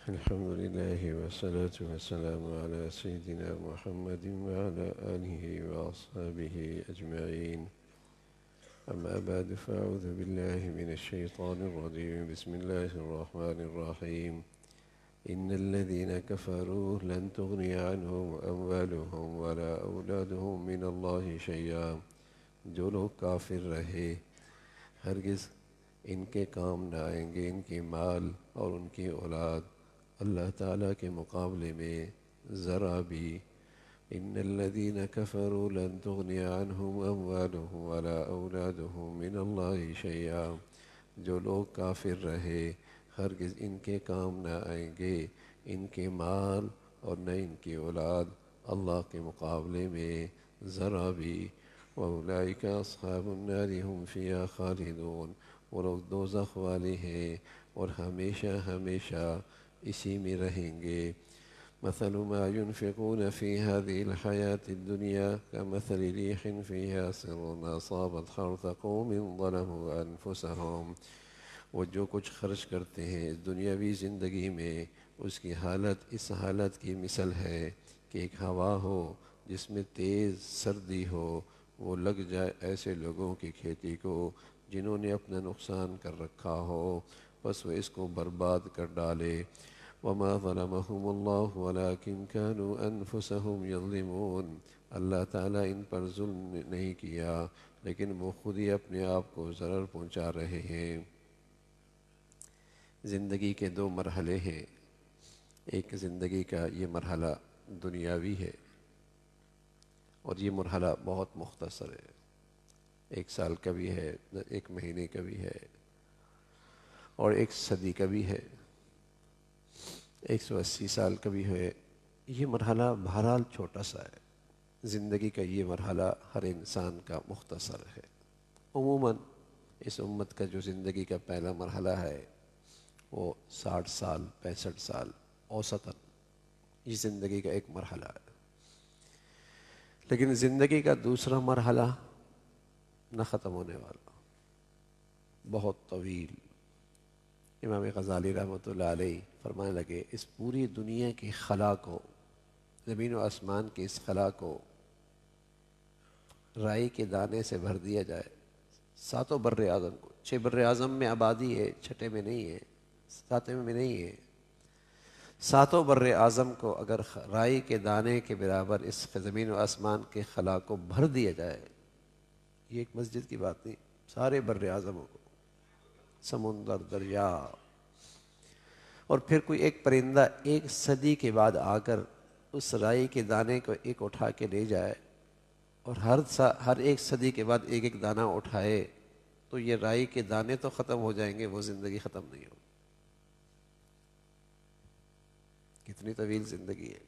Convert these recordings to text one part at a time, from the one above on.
الحمد لله والصلاة والسلام على سيدنا محمد وعلى آله وأصحابه أجمعين. أما بعد فأعوذ بالله من الشيطان الرجيم. بسم الله الرحمن الرحيم. إن الذين كفروا لن تغني عنهم أموالهم ولا أولادهم من الله شيئا. جو لوگ کافر رہے ہرگز ان کے کام نہ آئیں گے ان کی مال اور ان کی اولاد اللہ تعالیٰ کے مقابلے میں ذرا بھی. ان الذین کفروا لن تغنی عنہم اموالہم ولا اولادہم من اللہ شیئا. جو لوگ کافر رہے ہرگز ان کے کام نہ آئیں گے ان کے مال اور نہ ان کی اولاد اللہ کے مقابلے میں ذرا بھی. وَأُولَئِكَ أَصْحَابُ النَّارِ هُمْ فِيهَا خَالِدُونَ. وہ لوگ دوزخ والے ہیں اور ہمیشہ ہمیشہ اسی میں رہیں گے. مثل ما ينفقون في هذه الحياة الدنيا كمثل ريح فيها سر أصابت حرث قوم ظلموا أنفسهم. وہ جو کچھ خرچ کرتے ہیں اس دنیاوی زندگی میں اس کی حالت اس حالت کی مثل ہے کہ ایک ہوا ہو جس میں تیز سردی ہو، وہ لگ جائے ایسے لوگوں کی کھیتی کو جنہوں نے اپنا نقصان کر رکھا ہو، بس وہ اس کو برباد کر ڈالے. وما ظلمهم اللہ ولكن كانوا انفسهم يظلمون. اللہ تعالیٰ ان پر ظلم نہیں کیا لیکن وہ خود ہی اپنے آپ کو ضرر پہنچا رہے ہیں. زندگی کے دو مرحلے ہیں. ایک زندگی کا یہ مرحلہ دنیاوی ہے اور یہ مرحلہ بہت مختصر ہے. 1 سال کا بھی ہے، 1 مہینے کا بھی ہے اور 1 صدی کا بھی ہے، 180 سال کا بھی ہے. یہ مرحلہ بہرحال چھوٹا سا ہے. زندگی کا یہ مرحلہ ہر انسان کا مختصر ہے. عموماً اس امت کا جو زندگی کا پہلا مرحلہ ہے وہ 60 سال 65 سال اوسطاً یہ زندگی کا ایک مرحلہ ہے. لیکن زندگی کا دوسرا مرحلہ نہ ختم ہونے والا، بہت طویل. امام غزالی رحمۃ اللہ علیہ فرمانے لگے اس پوری دنیا کی خلا کو، زمین و آسمان کی اس خلا کو رائی کے دانے سے بھر دیا جائے. 7 بر اعظم کو، 6 بر اعظم میں آبادی ہے، 6 میں نہیں ہے، 7 میں نہیں ہے. 7 بر اعظم کو اگر رائی کے دانے کے برابر اس زمین و آسمان کے خلا کو بھر دیا جائے، یہ ایک مسجد کی بات نہیں، سارے بر اعظموں کو، سمندر، دریا. اور پھر کوئی ایک پرندہ 1 صدی کے بعد آ کر اس رائی کے دانے کو ایک اٹھا کے لے جائے اور ہر 1 صدی کے بعد ایک دانہ اٹھائے تو یہ رائی کے دانے تو ختم ہو جائیں گے، وہ زندگی ختم نہیں ہوگی. کتنی طویل زندگی ہے،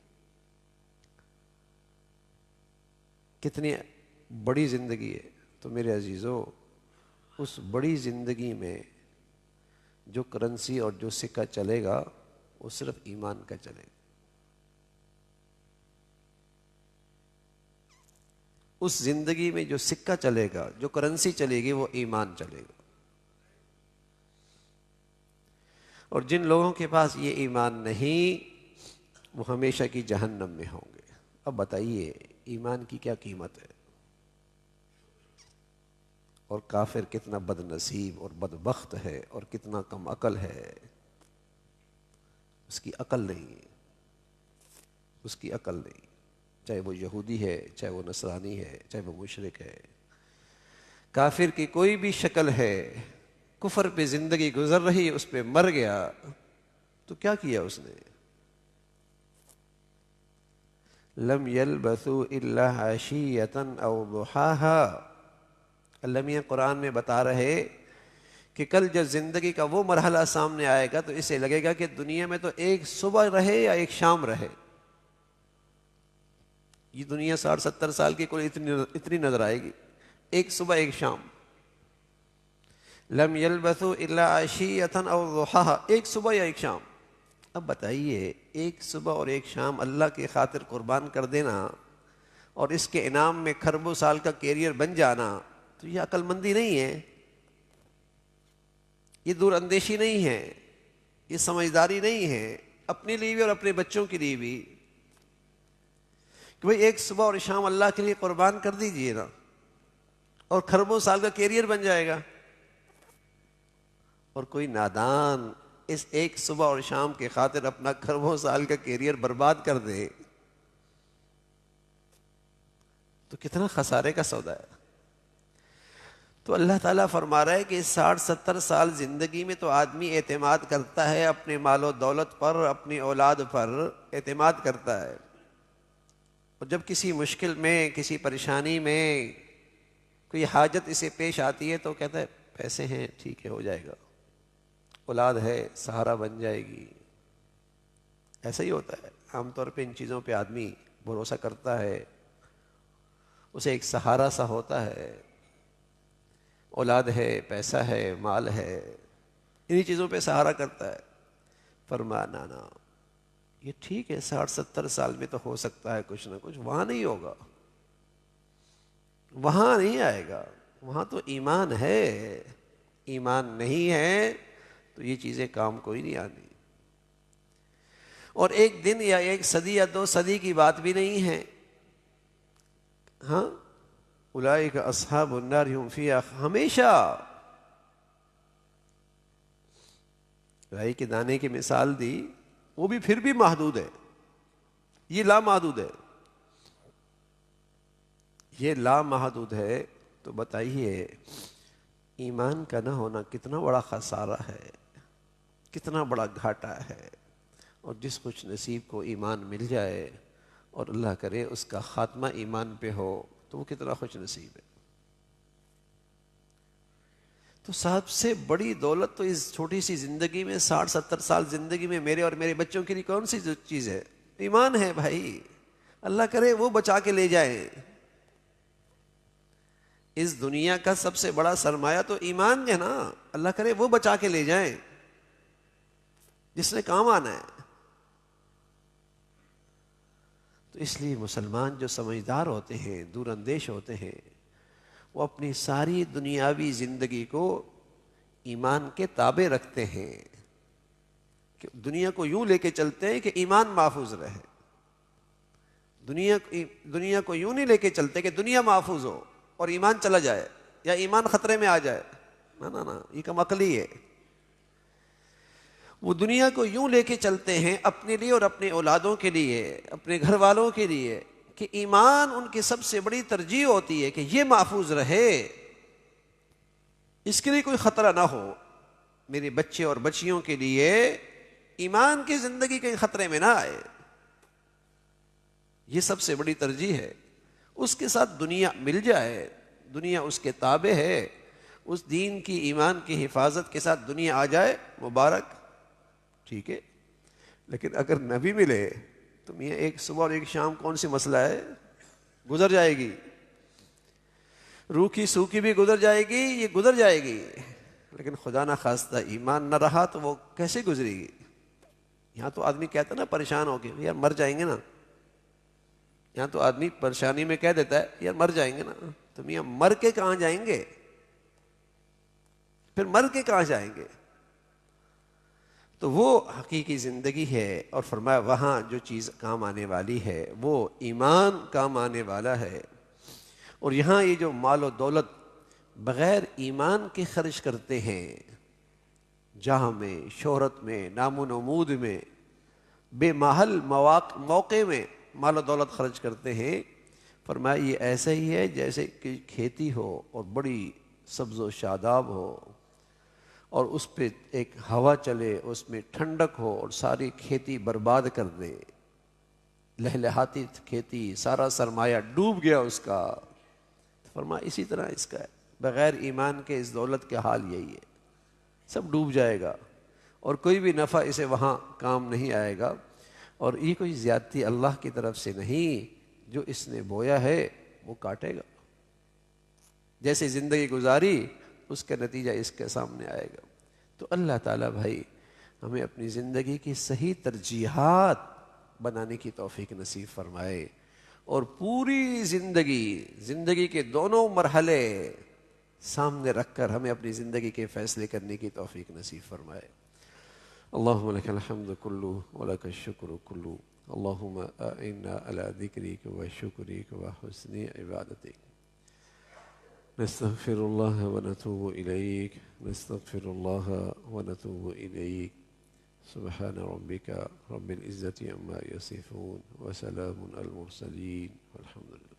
کتنی بڑی زندگی ہے. تو میرے عزیزو، اس بڑی زندگی میں جو کرنسی اور جو سکہ چلے گا وہ صرف ایمان کا چلے گا. اس زندگی میں جو سکہ چلے گا، جو کرنسی چلے گی، وہ ایمان چلے گا. اور جن لوگوں کے پاس یہ ایمان نہیں وہ ہمیشہ کی جہنم میں ہوں گے. اب بتائیے ایمان کی کیا قیمت ہے، اور کافر کتنا بد نصیب اور بدبخت ہے اور کتنا کم عقل ہے. اس کی عقل نہیں ہے، اس کی عقل نہیں. چاہے وہ یہودی ہے، چاہے وہ نصرانی ہے، چاہے وہ مشرک ہے. کافر کی کوئی بھی شکل ہے، کفر پہ زندگی گزر رہی ہے، اس پہ مر گیا تو کیا کیا اس نے؟ لم يلبثوا الا عشیۃ او ضحاها. اللہ میاں قرآن میں بتا رہے کہ کل جب زندگی کا وہ مرحلہ سامنے آئے گا تو اسے لگے گا کہ دنیا میں تو ایک صبح رہے یا ایک شام رہے. یہ دنیا 60-70 سال کی کوئی اتنی نظر آئے گی، ایک صبح ایک شام. لم يلبثوا الا عشیۃ او ضحاها، ایک صبح یا ایک شام. اب بتائیے ایک صبح اور ایک شام اللہ کی خاطر قربان کر دینا اور اس کے انعام میں کھربوں سال کا کیریئر بن جانا، تو یہ عقل مندی نہیں ہے، یہ دور اندیشی نہیں ہے، یہ سمجھداری نہیں ہے. اپنے لیے بھی اور اپنے بچوں کے لیے بھی، کہ بھئی ایک صبح اور شام اللہ کے لیے قربان کر دیجئے نا، اور کھربوں سال کا کیریئر بن جائے گا۔ اور کوئی نادان اس ایک صبح اور شام کے خاطر اپنا کھربوں سال کا کیریئر برباد کر دے تو کتنا خسارے کا سودا ہے۔ تو اللہ تعالیٰ فرما رہا ہے کہ 60-70 سال زندگی میں تو آدمی اعتماد کرتا ہے اپنے مال و دولت پر، اپنی اولاد پر اعتماد کرتا ہے، اور جب کسی مشکل میں، کسی پریشانی میں کوئی حاجت اسے پیش آتی ہے تو کہتا ہے پیسے ہیں، ٹھیک ہے، ہو جائے گا، اولاد ہے، سہارا بن جائے گی۔ ایسا ہی ہوتا ہے عام طور پہ، ان چیزوں پہ آدمی بھروسہ کرتا ہے، اسے ایک سہارا سا ہوتا ہے، اولاد ہے، پیسہ ہے، مال ہے، انہی چیزوں پہ سہارا کرتا ہے۔ فرمانا نا، یہ ٹھیک ہے 60-70 سال میں تو ہو سکتا ہے کچھ نہ کچھ، وہاں نہیں ہوگا، وہاں نہیں آئے گا، وہاں تو ایمان ہے، ایمان نہیں ہے تو یہ چیزیں کام کوئی نہیں آنی۔ اور ایک دن یا ایک صدی یا 2 صدی کی بات بھی نہیں ہے۔ ہاں، اولئک اصحاب النار هم فیہا، ہمیشہ رائی کے دانے کی مثال دی، وہ بھی پھر بھی محدود ہے، یہ لامحدود ہے، یہ لامحدود ہے۔ تو بتائیے ایمان کا نہ ہونا کتنا بڑا خسارہ ہے، کتنا بڑا گھاٹا ہے۔ اور جس خوش نصیب کو ایمان مل جائے اور اللہ کرے اس کا خاتمہ ایمان پہ ہو تو وہ کتنا خوش نصیب ہے۔ تو سب سے بڑی دولت تو اس چھوٹی سی زندگی میں، 60-70 سال زندگی میں میرے اور میرے بچوں کے لیے کون سی چیز ہے؟ ایمان ہے بھائی، اللہ کرے وہ بچا کے لے جائیں۔ اس دنیا کا سب سے بڑا سرمایہ تو ایمان ہے نا، اللہ کرے وہ بچا کے لے جائیں جس نے کام آنا ہے۔ تو اس لیے مسلمان جو سمجھدار ہوتے ہیں، دور اندیش ہوتے ہیں، وہ اپنی ساری دنیاوی زندگی کو ایمان کے تابع رکھتے ہیں، کہ دنیا کو یوں لے کے چلتے ہیں کہ ایمان محفوظ رہے۔ دنیا کو یوں نہیں لے کے چلتے کہ دنیا محفوظ ہو اور ایمان چلا جائے یا ایمان خطرے میں آ جائے، نا نا، یہ کم عقلی ہے۔ وہ دنیا کو یوں لے کے چلتے ہیں اپنے لیے اور اپنے اولادوں کے لیے، اپنے گھر والوں کے لیے، کہ ایمان ان کی سب سے بڑی ترجیح ہوتی ہے کہ یہ محفوظ رہے، اس کے لیے کوئی خطرہ نہ ہو، میرے بچے اور بچیوں کے لیے ایمان کی زندگی کہیں خطرے میں نہ آئے، یہ سب سے بڑی ترجیح ہے۔ اس کے ساتھ دنیا مل جائے، دنیا اس کے تابع ہے، اس دین کی، ایمان کی حفاظت کے ساتھ دنیا آ جائے، مبارک، ٹھیک ہے۔ لیکن اگر نہ بھی ملے تو میاں ایک صبح اور ایک شام کون سی مسئلہ ہے، گزر جائے گی، روکھی سوکھی بھی گزر جائے گی، یہ گزر جائے گی، لیکن خدا نہ خواستہ ایمان نہ رہا تو وہ کیسے گزرے گی؟ یہاں تو آدمی کہتا ہے نا پریشان ہو کے، یار مر جائیں گے نا، یہاں تو آدمی پریشانی میں کہہ دیتا ہے یار مر جائیں گے نا، تو میاں مر کے کہاں جائیں گے؟ پھر مر کے کہاں جائیں گے؟ تو وہ حقیقی زندگی ہے، اور فرمایا وہاں جو چیز کام آنے والی ہے وہ ایمان کام آنے والا ہے۔ اور یہاں یہ جو مال و دولت بغیر ایمان کے خرچ کرتے ہیں، جاہ میں، شہرت میں، نام و نمود میں، بے محل موقع میں مال و دولت خرچ کرتے ہیں، فرمایا یہ ایسا ہی ہے جیسے کہ کھیتی ہو اور بڑی سبز و شاداب ہو، اور اس پہ ایک ہوا چلے، اس میں ٹھنڈک ہو اور ساری کھیتی برباد کر دے، لہلہاتی کھیتی، سارا سرمایہ ڈوب گیا اس کا۔ فرمایا اسی طرح اس کا ہے، بغیر ایمان کے اس دولت کا حال یہی ہے، سب ڈوب جائے گا اور کوئی بھی نفع اسے وہاں کام نہیں آئے گا۔ اور یہ کوئی زیادتی اللہ کی طرف سے نہیں، جو اس نے بویا ہے وہ کاٹے گا، جیسے زندگی گزاری اس کا نتیجہ اس کے سامنے آئے گا۔ تو اللہ تعالیٰ بھائی ہمیں اپنی زندگی کی صحیح ترجیحات بنانے کی توفیق نصیب فرمائے، اور پوری زندگی کے دونوں مرحلے سامنے رکھ کر ہمیں اپنی زندگی کے فیصلے کرنے کی توفیق نصیب فرمائے۔ اللهم لك الحمد كله ولك الشكر كله. اللهم أعنا على ذكرك وشكرك وحسن عبادتك. نستغفر الله ونتوب إليك، نستغفر الله ونتوب إليك. سبحان ربك رب العزة عما يصفون وسلام على المرسلين والحمد لله.